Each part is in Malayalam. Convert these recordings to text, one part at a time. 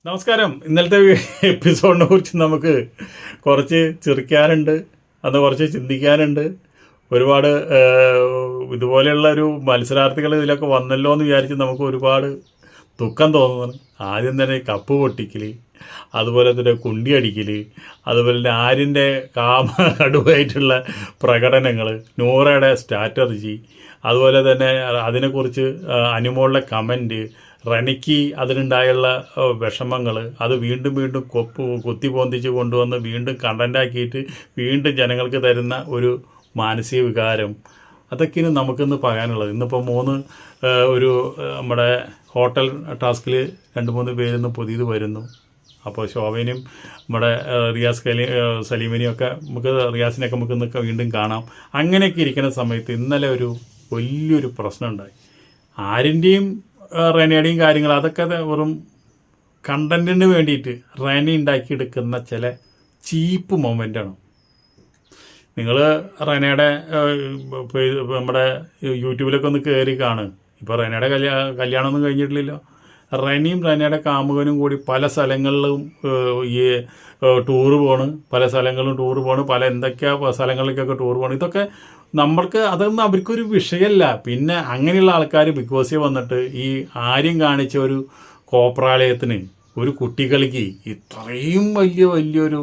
നമസ്കാരം. ഇന്നലത്തെ എപ്പിസോഡിനെ കുറിച്ച് നമുക്ക് കുറച്ച് ചിരിക്കാനുണ്ട്, അന്ന് കുറച്ച് ചിന്തിക്കാനുണ്ട്. ഒരുപാട് ഇതുപോലെയുള്ള ഒരു മത്സരാർത്ഥികൾ ഇതിലൊക്കെ വന്നല്ലോ എന്ന് വിചാരിച്ച് നമുക്ക് ഒരുപാട് ദുഃഖം തോന്നുന്നു. ആദ്യം തന്നെ കപ്പ് പൊട്ടിക്കൽ, അതുപോലെ തന്നെ കുണ്ടി അടിക്കൽ, അതുപോലെ തന്നെ ആരിൻ്റെ കടുവായിട്ടുള്ള പ്രകടനങ്ങൾ, നൂറയുടെ സ്ട്രാറ്റജി, അതുപോലെ തന്നെ അതിനെക്കുറിച്ച് അനുമോളുടെ കമൻറ്റ്, റനിക്ക് അതിനുണ്ടായുള്ള വിഷമങ്ങൾ, അത് വീണ്ടും വീണ്ടും കുത്തി പൊന്തിച്ച് കൊണ്ടുവന്ന് വീണ്ടും കണ്ടൻ്റാക്കിയിട്ട് വീണ്ടും ജനങ്ങൾക്ക് തരുന്ന ഒരു മാനസിക വികാരം, അതൊക്കെയാണ് നമുക്കിന്ന് പറയാനുള്ളത്. ഇന്നിപ്പോൾ ഒരു നമ്മുടെ ഹോട്ടൽ ടാസ്കിൽ 2-3 പേരിന്ന് പുതിയത് വരുന്നു. അപ്പോൾ ശോഭനയും നമ്മുടെ സലീമിനെയും ഒക്കെ നമുക്ക്, റിയാസിനെയൊക്കെ നമുക്ക് ഇന്ന് വീണ്ടും കാണാം. അങ്ങനെയൊക്കെ ഇരിക്കുന്ന സമയത്ത് ഇന്നലെ ഒരു വലിയൊരു പ്രശ്നം ഉണ്ടായി. ആരിൻ്റെയും റെനയുടെയും കാര്യങ്ങൾ അതൊക്കെ വെറും കണ്ടൻറ്റിന് വേണ്ടിയിട്ട് റെന ഉണ്ടാക്കിയെടുക്കുന്ന ചില ചീപ്പ് മൊമെൻ്റാണ്. നിങ്ങൾ റെനയുടെ നമ്മുടെ യൂട്യൂബിലൊക്കെ ഒന്ന് കയറി കാണുക. ഇപ്പോൾ റെനയുടെ കല്യാണമൊന്നും കഴിഞ്ഞിട്ടില്ലല്ലോ. റെനയും റെനയുടെ കാമുകനും കൂടി പല സ്ഥലങ്ങളിലും ഈ ടൂറ് പോണ്, പല എന്തൊക്കെയാ സ്ഥലങ്ങളിലേക്കൊക്കെ ടൂർ പോകണം. ഇതൊക്കെ നമ്മൾക്ക് അതൊന്നും അവർക്കൊരു വിഷയമല്ല. പിന്നെ അങ്ങനെയുള്ള ആൾക്കാർ ബിഗ് ബോസിൽ വന്നിട്ട് ഈ ആര്യം കാണിച്ച ഒരു കോപ്രാലയത്തിന്, ഒരു കുട്ടികളിക്ക് ഇത്രയും വലിയൊരു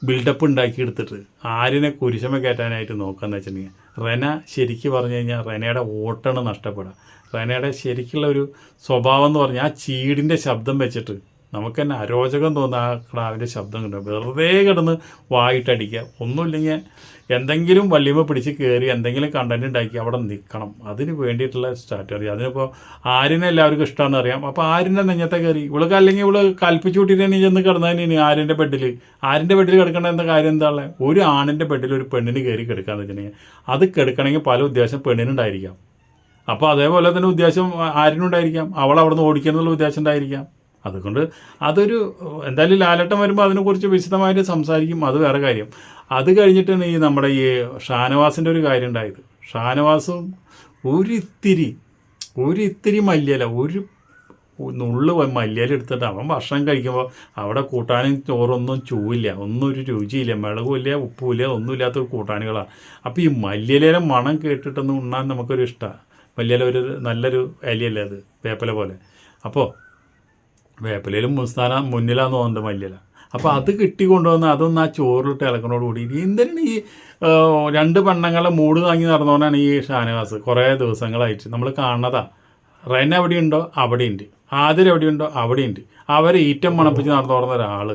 ബിൽഡപ്പ് ഉണ്ടാക്കിയെടുത്തിട്ട് ആരിനെ കുരിശമ കയറ്റാനായിട്ട് നോക്കുകയെന്ന് വെച്ചിട്ടുണ്ടെങ്കിൽ, റെന ശരിക്കും പറഞ്ഞു കഴിഞ്ഞാൽ റെനയുടെ വോട്ടാണ് നഷ്ടപ്പെടുക. റെനയുടെ ശരിക്കുള്ള ഒരു സ്വഭാവം എന്ന് പറഞ്ഞാൽ ആ ചീടിൻ്റെ ശബ്ദം വെച്ചിട്ട് നമുക്ക് തന്നെ അരോചകം തോന്നുന്ന ആ ക്ലാവിൻ്റെ ശബ്ദം കിട്ടും. വെറുതെ കിടന്ന് വായിട്ടടിക്കുക, ഒന്നുമില്ലെങ്കിൽ എന്തെങ്കിലും വള്ളിമ പിടിച്ച് കയറി എന്തെങ്കിലും കണ്ടൻറ് ഉണ്ടാക്കി അവിടെ നിൽക്കണം. അതിന് വേണ്ടിയിട്ടുള്ള സ്ട്രാറ്റജി. അതിനിപ്പോൾ ആരിനെ എല്ലാവർക്കും ഇഷ്ടമാണെന്ന് അറിയാം. അപ്പോൾ ആരിൻ്റെ നെഞ്ഞത്തെ കയറി ഇവൾക്ക്, അല്ലെങ്കിൽ ഇവള് കൽപ്പിച്ചു കൂട്ടിയിട്ട് ചെന്ന് കിടന്നതിന് ആരിൻ്റെ ബെഡിൽ കിടക്കേണ്ട എന്താ കാര്യം? എന്താ ഉള്ളത്? ഒരു ആണിൻ്റെ ബെഡിൽ ഒരു പെണ്ണിന് കയറി കിടക്കാന്ന് വെച്ചിട്ടുണ്ടെങ്കിൽ അത് കിടക്കണമെങ്കിൽ പല ഉദ്ദേശം പെണ്ണിനുണ്ടായിരിക്കാം. അപ്പോൾ അതേപോലെ തന്നെ ഉദ്ദേശം ആരിനുണ്ടായിരിക്കാം. അവൾ അവിടെ നിന്ന് ഓടിക്കുന്നുള്ള ഉദ്ദേശം ഉണ്ടായിരിക്കാം. അതുകൊണ്ട് അതൊരു എന്തായാലും ലാലട്ടം വരുമ്പോൾ അതിനെക്കുറിച്ച് വിശദമായിട്ട് സംസാരിക്കും. അത് വേറെ കാര്യം. അത് കഴിഞ്ഞിട്ടാണ് ഈ നമ്മുടെ ഈ ഷാനവാസിൻ്റെ ഒരു കാര്യം ഉണ്ടായത്. ഷാനവാസും ഒരിത്തിരി മല്ലിയില, ഒരു നുള്ളു മല്ലിയില എടുത്തിട്ട് അവൻ ഭക്ഷണം കഴിക്കുമ്പോൾ അവിടെ കൂട്ടാനും ചോറൊന്നും ചൂവില്ല, ഒന്നും ഒരു രുചിയില്ല, മുളകുമില്ല, ഉപ്പുമില്ല, ഒന്നുമില്ലാത്തൊരു കൂട്ടാനുകളാണ്. അപ്പോൾ ഈ മല്ലിയിലയുടെ മണം കേട്ടിട്ടൊന്നും ഉണ്ണാൻ നമുക്കൊരു ഇഷ്ടമാണ്. മല്ലിയില ഒരു നല്ലൊരു ഇലയല്ലേ അത്, വേപ്പില പോലെ. അപ്പോൾ വേപ്പിലയിലും മുന്നിലാന്ന് തോന്നുന്നുണ്ട് മല്ലിയില. അപ്പോൾ അത് കിട്ടിക്കൊണ്ടുവന്ന് അതൊന്ന് ആ ചോറിലിട്ട് ഇളക്കണോടുകൂടി എന്തിനാണ് ഈ 2 പെണ്ണുങ്ങളെ മൂട് താങ്ങി നടന്നുകൊണ്ടാണ് ഈ ഷാനവാസ് കുറേ ദിവസങ്ങളായിട്ട് നമ്മൾ കാണുന്നതാ. റെന എവിടെയുണ്ടോ അവിടെയുണ്ട്, ആതിര എവിടെയുണ്ടോ അവിടെയുണ്ട്. അവരെ ഈറ്റം മണപ്പിച്ച് നടന്നു ഒരാൾ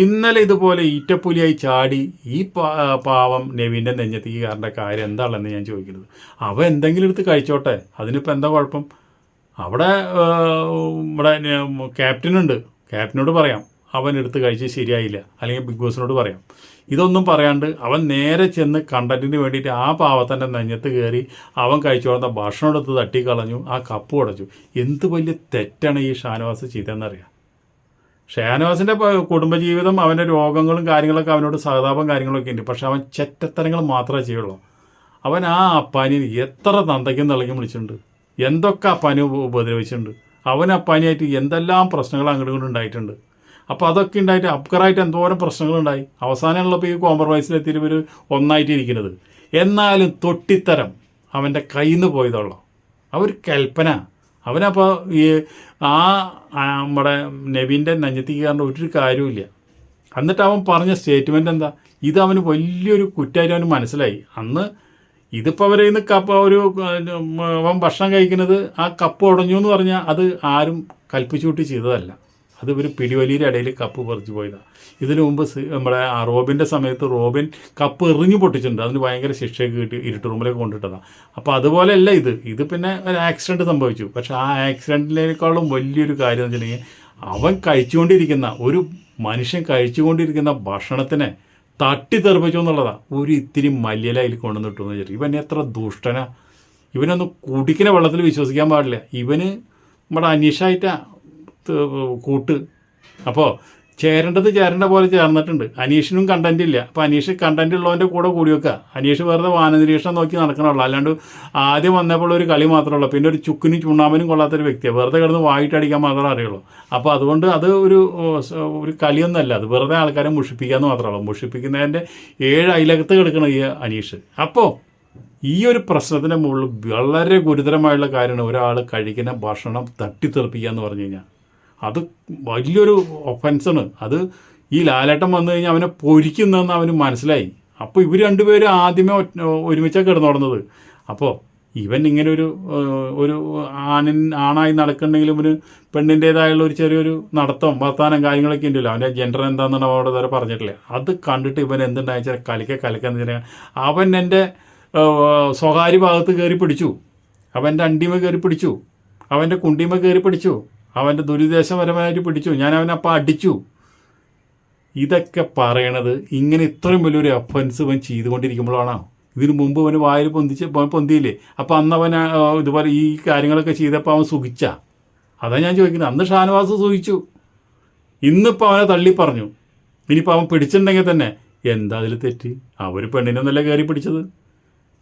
ഇന്നലെ ഇതുപോലെ ഈറ്റപ്പുലിയായി ചാടി ഈ പാവം നെവിൻ്റെ നെഞ്ഞത്തേക്ക് കയറേണ്ട കാര്യം എന്താണെന്ന് ഞാൻ ചോദിക്കുന്നത്. അവൻ എന്തെങ്കിലും എടുത്ത് കഴിച്ചോട്ടെ, അതിനിപ്പോൾ എന്താ കുഴപ്പം? അവിടെ ഇവിടെ ക്യാപ്റ്റനുണ്ട്, ക്യാപ്റ്റനോട് പറയാം അവൻ എടുത്ത് കഴിച്ച് ശരിയായില്ല, അല്ലെങ്കിൽ ബിഗ് ബോസിനോട് പറയാം. ഇതൊന്നും പറയാണ്ട് അവൻ നേരെ ചെന്ന് കണ്ടൻറ്റിന് വേണ്ടിയിട്ട് ആ പാവത്തൻ്റെ നെഞ്ഞത്ത് കയറി അവൻ കഴിച്ചോളുന്ന ഭക്ഷണം എടുത്ത് തട്ടിക്കളഞ്ഞു, ആ കപ്പ് ഉടച്ചു. എന്ത് വലിയ തെറ്റാണ് ഈ ഷാനവാസ് ചെയ്തതെന്നറിയാം. ഷാനവാസിൻ്റെ കുടുംബജീവിതം, അവൻ്റെ രോഗങ്ങളും കാര്യങ്ങളൊക്കെ, അവനോട് സഹതാപം കാര്യങ്ങളൊക്കെ ഉണ്ട്. പക്ഷെ അവൻ ചെറ്റത്തരങ്ങൾ മാത്രമേ ചെയ്യുള്ളൂ. അവൻ ആ അപ്പാനി എത്ര തന്തയ്ക്കും തിളയ്ക്കും വിളിച്ചിട്ടുണ്ട്, എന്തൊക്കെ അപ്പാനി ഉപദ്രവിച്ചിട്ടുണ്ട്. അവൻ അപ്പാനിയായിട്ട് എന്തെല്ലാം പ്രശ്നങ്ങൾ അങ്ങോട്ടും ഇങ്ങോട്ടും ഉണ്ടായിട്ടുണ്ട്. അപ്പോൾ അതൊക്കെ ഉണ്ടായിട്ട് അപ്കറായിട്ട് എന്തോരം പ്രശ്നങ്ങളുണ്ടായി. അവസാനമുള്ളപ്പോൾ ഈ കോംപ്രമൈസിലെത്തിയിട്ട് ഇവർ ഒന്നായിട്ട് ഇരിക്കുന്നത്. എന്നാലും തൊട്ടിത്തരം അവൻ്റെ കയ്യിൽ നിന്ന് പോയതുള്ളൂ. അവർ കൽപ്പന. അവനപ്പോൾ ഈ നമ്മുടെ നെവിൻ്റെ നെഞ്ഞത്തേക്ക് കയറേണ്ട ഒരു കാര്യമില്ല. എന്നിട്ട് അവൻ പറഞ്ഞ സ്റ്റേറ്റ്മെൻറ്റ് എന്താ? ഇത് അവന് വലിയൊരു കുറ്റമായിട്ട് അവന് മനസ്സിലായി. അന്ന് ഇതിപ്പോൾ അവരെ ഇന്ന് അവൻ ഭക്ഷണം കഴിക്കുന്നത് ആ കപ്പ് ഉടഞ്ഞു എന്ന് പറഞ്ഞാൽ അത് ആരും കൽപ്പിച്ചുകൂട്ടി ചെയ്തതല്ല. അത് ഒരു പിടിവലിയുടെ ഇടയിൽ കപ്പ് പറിച്ചു പോയതാണ്. ഇതിനു മുമ്പ് നമ്മുടെ റോബിൻ്റെ സമയത്ത് റോബിൻ കപ്പ് എറിഞ്ഞു പൊട്ടിച്ചിട്ടുണ്ട്. അതിന് ഭയങ്കര ശിക്ഷയൊക്കെ കിട്ടി, ഇരുട്ട് റൂമിലേക്ക് കൊണ്ടിട്ടതാണ്. അപ്പോൾ അതുപോലെയല്ല ഇത് പിന്നെ ഒരു ആക്സിഡൻറ്റ് സംഭവിച്ചു. പക്ഷേ ആ ആക്സിഡൻറ്റിനേക്കാളും വലിയൊരു കാര്യം എന്ന് വെച്ചിട്ടുണ്ടെങ്കിൽ അവൻ ഒരു മനുഷ്യൻ കഴിച്ചുകൊണ്ടിരിക്കുന്ന ഭക്ഷണത്തിനെ തട്ടിത്തെറിപ്പിച്ചു എന്നുള്ളതാണ്. ഒരു ഇത്തിരി മല്ലിയില അതിൽ കൊണ്ടുവന്നിട്ടു എന്ന് വെച്ചിട്ട് ഇവൻ എത്ര ദുഷ്ടനാ. ഇവനൊന്നും കുടിക്കുന്ന വെള്ളത്തിൽ വിശ്വസിക്കാൻ പാടില്ല. ഇവന് നമ്മുടെ അനീഷായിട്ടാ കൂട്ട്. അപ്പോൾ ചേരേണ്ട പോലെ ചേർന്നിട്ടുണ്ട്. അനീഷിനും കണ്ടന്റ് ഇല്ല. അപ്പോൾ അനീഷ് കണ്ടന്റ് ഉള്ളവൻ്റെ കൂടെ കൂടി വെക്കുക. അനീഷ് വെറുതെ വാനനിരീക്ഷണം നോക്കി നടക്കണുള്ളൂ. അല്ലാണ്ട് ആദ്യം വന്നപ്പോൾ ഒരു കളി മാത്രമേ ഉള്ളൂ. പിന്നെ ഒരു ചുക്കിനും ചുണ്ണാമ്പനും കൊള്ളാത്തൊരു വ്യക്തിയാണ്. വെറുതെ കിടന്ന് വായിട്ടടിക്കാൻ മാത്രമേ അറിയുള്ളൂ. അപ്പോൾ അതുകൊണ്ട് അത് ഒരു കളിയൊന്നുമല്ല. അത് വെറുതെ ആൾക്കാരെ മുഷിപ്പിക്കാമെന്ന് മാത്രമേ ഉള്ളൂ. മുഷിപ്പിക്കുന്നതിൻ്റെ 7 അയലകത്ത് കിടക്കണം ഈ അനീഷ്. അപ്പോൾ ഈ ഒരു പ്രശ്നത്തിൻ്റെ മുകളിൽ വളരെ ഗുരുതരമായുള്ള കാര്യമാണ് ഒരാൾ കഴിക്കുന്ന ഭക്ഷണം തട്ടിത്തെറിപ്പിക്കുക എന്ന് പറഞ്ഞു കഴിഞ്ഞാൽ. അത് വലിയൊരു ഒഫൻസാണ്. അത് ഈ ലാലേട്ടൻ വന്നു കഴിഞ്ഞാൽ അവനെ പൊരിക്കുന്നതെന്ന് അവന് മനസ്സിലായി. അപ്പോൾ ഇവർ രണ്ടുപേരും ആദ്യമേ ഒരുമിച്ചാണ് കിടന്നുടന്നത്. അപ്പോൾ ഇവൻ ഇങ്ങനെ ഒരു ആണായി നടക്കുന്നുണ്ടെങ്കിലും ഇവന് പെണ്ണിൻ്റേതായുള്ള ഒരു ചെറിയൊരു നടത്തം വർത്താനം കാര്യങ്ങളൊക്കെ ഉണ്ടല്ലോ. അവൻ്റെ ജെൻഡർ എന്താണെന്നാണ് അവിടെ വരെ പറഞ്ഞിട്ടില്ല. അത് കണ്ടിട്ട് ഇവൻ എന്തുണ്ടായി കലക്കാന്ന് വെച്ചാൽ അവൻ എൻ്റെ സ്വകാര്യ ഭാഗത്ത് കയറി പിടിച്ചു, അവൻ്റെ അണ്ടിമ കയറി പിടിച്ചു, അവൻ്റെ കുണ്ടിമ കയറി പിടിച്ചു, അവൻ്റെ ദുരുദ്ദേശപരമായിട്ട് പിടിച്ചു, ഞാൻ അവനപ്പം അടിച്ചു. ഇതൊക്കെ പറയണത് ഇങ്ങനെ ഇത്രയും വലിയൊരു ഒഫൻസ് ഇവൻ ചെയ്തുകൊണ്ടിരിക്കുമ്പോഴാണോ? ഇതിനു മുമ്പ് അവന് വായിൽ പൊന്തിയില്ലേ? അപ്പം അന്ന് അവൻ ഇതുപോലെ ഈ കാര്യങ്ങളൊക്കെ ചെയ്തപ്പോൾ അവൻ സുഖിച്ച. അതാണ് ഞാൻ ചോദിക്കുന്നത്. അന്ന് ഷാനവാസ് സുഖിച്ചു, ഇന്നിപ്പോൾ അവനെ തള്ളി പറഞ്ഞു. ഇനിയിപ്പോൾ അവൻ പിടിച്ചിട്ടുണ്ടെങ്കിൽ തന്നെ എന്താ അതിൽ തെറ്റ്? അവർ പെണ്ണിനൊന്നല്ല കയറി പിടിച്ചത്.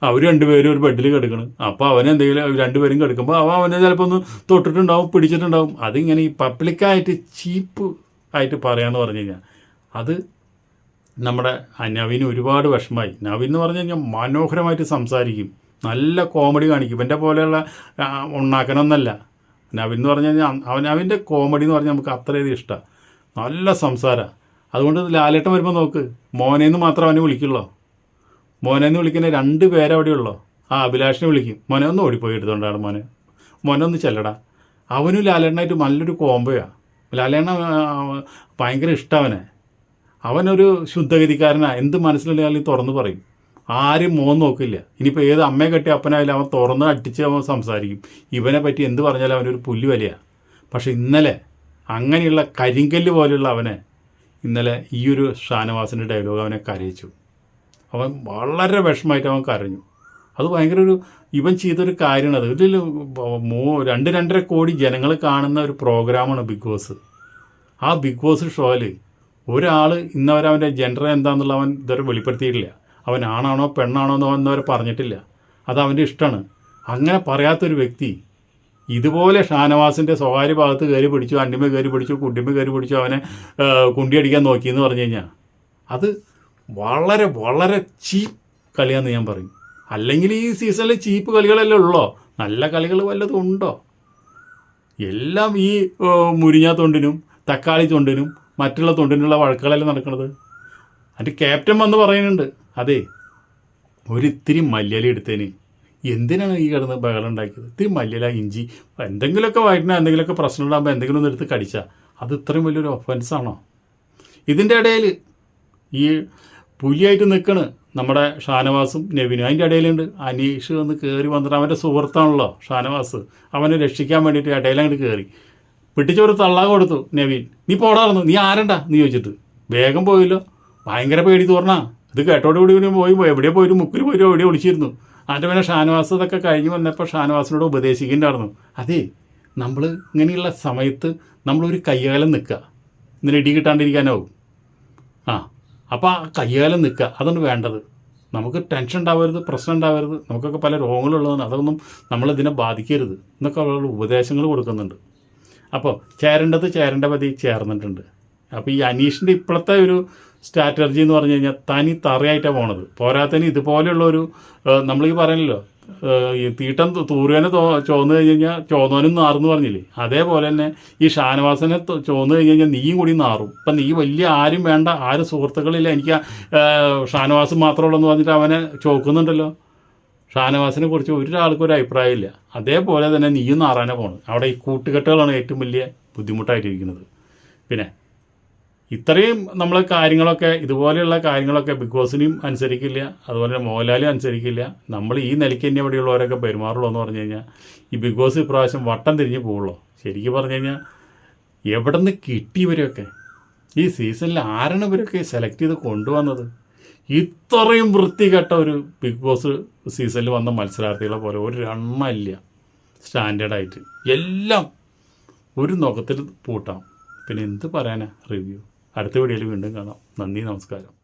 അവർ രണ്ടുപേരും ഒരു ബെഡിൽ കിടക്കണം. അപ്പോൾ അവനെന്തെങ്കിലും രണ്ടുപേരും കിടക്കുമ്പോൾ അവനെ ചിലപ്പോൾ ഒന്ന് തൊട്ടിട്ടുണ്ടാവും, പിടിച്ചിട്ടുണ്ടാവും. അതിങ്ങനെ ഈ പബ്ലിക്കായിട്ട് ചീപ്പ് ആയിട്ട് പറയാമെന്ന് പറഞ്ഞു കഴിഞ്ഞാൽ അത് നമ്മുടെ നവീന് ഒരുപാട് വിഷമമായി. നവീൻ എന്ന് പറഞ്ഞു കഴിഞ്ഞാൽ മനോഹരമായിട്ട് സംസാരിക്കും, നല്ല കോമഡി കാണിക്കും. ഇവൻ്റെ പോലെയുള്ള ഉണ്ടാക്കണമെന്നല്ല നവീൻ എന്ന് പറഞ്ഞു കഴിഞ്ഞാൽ അവൻ്റെ കോമഡി എന്ന് പറഞ്ഞാൽ നമുക്ക് അത്രയധികം ഇഷ്ടമാണ്. നല്ല സംസാരമാണ്. അതുകൊണ്ട് ലാലേട്ടൻ വരുമ്പോൾ നോക്ക്, മോനേന്ന് മാത്രം അവനെ വിളിക്കുള്ളൂ. മോനെന്ന് വിളിക്കുന്ന 2 പേരവിടെ ഉള്ളൂ. അഭിലാഷിനെ വിളിക്കും, മോനെ ഒന്ന് ഓടിപ്പോയി എടുത്തുകൊണ്ടാണ് മോനെ ഒന്ന് ചെല്ലടാ. അവനും ലാലേട്ടനായിട്ട് നല്ലൊരു കോംബോയാണ്. ലാലേട്ടൻ ഭയങ്കര ഇഷ്ടം അവനൊരു ശുദ്ധഗതിക്കാരനാണ്. എന്ത് മനസ്സിലുണ്ടെങ്കിലും തുറന്ന് പറയും, ആരും മോൻ നോക്കില്ല. ഇനിയിപ്പോൾ ഏത് അമ്മയെ കെട്ടി അപ്പനായാലും അവൻ തുറന്ന് അടിച്ച് അവൻ സംസാരിക്കും. ഇവനെ പറ്റി എന്ത് പറഞ്ഞാലും അവനൊരു പുല്ല് വിലയാണ്. പക്ഷെ ഇന്നലെ അങ്ങനെയുള്ള കരിങ്കല്ല് പോലെയുള്ള അവനെ ഇന്നലെ ഈ ഒരു ഷാനവാസിൻ്റെ ഡയലോഗ് അവനെ കരയിച്ചു. അവൻ വളരെ വിഷമമായിട്ട് അവൻ കരഞ്ഞു. അത് ഭയങ്കര ഇവൻ ചെയ്തൊരു കാര്യമാണ്. അത് ഇതിൽ 2-2.5 കോടി ജനങ്ങൾ കാണുന്ന ഒരു പ്രോഗ്രാമാണ് ബിഗ് ബോസ്. ആ ബിഗ് ബോസ് ഷോയിൽ ഒരാൾ ഇന്നവരവൻ്റെ ജെൻഡർ എന്താണെന്നുള്ള അവൻ ഇതുവരെ വെളിപ്പെടുത്തിയിട്ടില്ല. അവൻ ആണാണോ പെണ്ണാണോ എന്ന് ഇന്നവരെ പറഞ്ഞിട്ടില്ല. അത് അവൻ്റെ ഇഷ്ടമാണ്. അങ്ങനെ പറയാത്തൊരു വ്യക്തി ഇതുപോലെ ഷാനവാസിൻ്റെ സ്വകാര്യ ഭാഗത്ത് കയറി പിടിച്ചു, അണ്ടിമ കയറി പിടിച്ചു, കുണ്ടിമ കയറി പിടിച്ചു, അവനെ കുണ്ടിയടിക്കാൻ നോക്കിയെന്ന് പറഞ്ഞു കഴിഞ്ഞാൽ അത് വളരെ വളരെ ചീപ്പ് കളിയാണെന്ന് ഞാൻ പറയും. അല്ലെങ്കിൽ ഈ സീസണിൽ ചീപ്പ് കളികളെല്ലാം ഉള്ളോ? നല്ല കളികൾ വല്ലതും ഉണ്ടോ? എല്ലാം ഈ മുരിഞ്ഞ തൊണ്ടിനും തക്കാളി തൊണ്ടിനും മറ്റുള്ള തൊണ്ടിനുള്ള വഴക്കുകളെല്ലാം നടക്കുന്നത്. അതിൻ്റെ ക്യാപ്റ്റൻ വന്ന് പറയുന്നുണ്ട്, അതെ ഒരിത്തിരി മല്ലിയില എടുത്തതിന് എന്തിനാണ് ഈ കിടന്ന് ബഹളം ഉണ്ടാക്കിയത്? ഇത്തിരി മല്ലിയില, ഇഞ്ചി, എന്തെങ്കിലുമൊക്കെ വയറ്റിന് എന്തെങ്കിലുമൊക്കെ പ്രശ്നം ഉണ്ടാകുമ്പോൾ എന്തെങ്കിലും ഒന്ന് എടുത്ത് കടിച്ചാൽ അത് ഇത്രയും വലിയൊരു ഒഫൻസാണോ? ഇതിൻ്റെ ഇടയിൽ ഈ പുലിയായിട്ട് നിൽക്കണ് നമ്മുടെ ഷാനവാസും നവീനും. അതിൻ്റെ ഇടയിലുണ്ട് അനീഷ് വന്ന് കയറി വന്നിട്ട് അവൻ്റെ സുഹൃത്താണല്ലോ ഷാനവാസ്. അവനെ രക്ഷിക്കാൻ വേണ്ടിയിട്ട് ഇടയിലങ്ങോട്ട് കയറി പിടിച്ചൊരു തള്ളാ കൊടുത്തു നവീൻ. നീ പോടാറുന്നു, നീ ആരണ്ടാ നീ ചോദിച്ചിട്ട് വേഗം പോയില്ലോ. ഭയങ്കര പേടി തോർന്നാ. ഇത് കേട്ടോട് കൂടി പോയി എവിടെ പോയിട്ട് മുക്കിൽ പോയിട്ട് എവിടെ ഒളിച്ചിരുന്നു. അതിൻ്റെ പിന്നെ ഷാനവാസ് ഇതൊക്കെ കഴിഞ്ഞ് വന്നപ്പോൾ ഷാനവാസിനോട് ഉപദേശിക്കുന്നുണ്ടായിരുന്നു, അതെ നമ്മൾ ഇങ്ങനെയുള്ള സമയത്ത് നമ്മളൊരു കയ്യാലം നിൽക്കുക, ഇതിന് ഇടി കിട്ടാണ്ടിരിക്കാനാവും. അപ്പോൾ ആ കയ്യാലം നിൽക്കുക, അതാണ് വേണ്ടത്. നമുക്ക് ടെൻഷൻ ഉണ്ടാവരുത്, പ്രശ്നം ഉണ്ടാവരുത്, നമുക്കൊക്കെ പല രോഗങ്ങളുള്ളതാണ്, അതൊന്നും നമ്മളിതിനെ ബാധിക്കരുത് എന്നൊക്കെ ഉള്ള ഉപദേശങ്ങൾ കൊടുക്കുന്നുണ്ട്. അപ്പോൾ ചേരേണ്ട പതി ചേർന്നിട്ടുണ്ട്. അപ്പോൾ ഈ അനീഷിൻ്റെ ഇപ്പോഴത്തെ ഒരു സ്ട്രാറ്റജി എന്ന് പറഞ്ഞു കഴിഞ്ഞാൽ തനി തറയായിട്ടാണ് പോണത്. പോരാത്തതിന് ഇതുപോലെയുള്ളൊരു നമ്മളീ പറയണല്ലോ, ഈ തീട്ടം തൂറുവേനെ ചോന്ന് കഴിഞ്ഞ് കഴിഞ്ഞാൽ ചോന്നവനും നാറെന്ന് പറഞ്ഞില്ലേ, അതേപോലെ തന്നെ ഈ ഷാനവാസിനെ ചോന്ന് കഴിഞ്ഞ് കഴിഞ്ഞാൽ നീയും കൂടി നാറും. ഇപ്പം നീ വലിയ ആരും വേണ്ട, ആരും സുഹൃത്തുക്കളില്ല, എനിക്ക് ഷാനവാസ് മാത്രമുള്ളൂ പറഞ്ഞിട്ട് അവനെ ചോക്കുന്നുണ്ടല്ലോ. ഷാനവാസിനെ കുറിച്ച് ഒരാൾക്കും ഒരു അഭിപ്രായമില്ല. അതേപോലെ തന്നെ നീയും നാറാനെ പോകണം. അവിടെ ഈ കൂട്ടുകെട്ടുകളാണ് ഏറ്റവും വലിയ ബുദ്ധിമുട്ടായിട്ടിരിക്കുന്നത്. പിന്നെ ഇത്രയും നമ്മൾ കാര്യങ്ങളൊക്കെ ഇതുപോലെയുള്ള കാര്യങ്ങളൊക്കെ ബിഗ് ബോസിനെയും അനുസരിക്കില്ല, അതുപോലെ മോഹൻലാലും അനുസരിക്കില്ല. നമ്മൾ ഈ നിലയ്ക്ക് തന്നെ ഇവിടെയുള്ളവരൊക്കെ പെരുമാറുള്ളൂ എന്ന് പറഞ്ഞു കഴിഞ്ഞാൽ ഈ ബിഗ് ബോസ് ഇപ്രാവശ്യം വട്ടം തിരിഞ്ഞ് പോകുള്ളൂ. ശരിക്കും പറഞ്ഞു കഴിഞ്ഞാൽ എവിടെ നിന്ന് കിട്ടിയവരൊക്കെ ഈ സീസണിൽ ആരാണ് ഇവരൊക്കെ സെലക്ട് ചെയ്ത് കൊണ്ടുവന്നത്? ഇത്രയും വൃത്തികെട്ട ഒരു ബിഗ് ബോസ് സീസണിൽ വന്ന മത്സരാർത്ഥികളെ പോലെ ഒരു എണ്ണമില്ല സ്റ്റാൻഡേർഡായിട്ട്. എല്ലാം ഒരു നോക്കത്തിൽ പൂട്ടാം. പിന്നെ എന്ത് പറയാനാ റിവ്യൂ? അടുത്ത വീഡിയോയിൽ വീണ്ടും കാണാം. നന്ദി, നമസ്കാരം.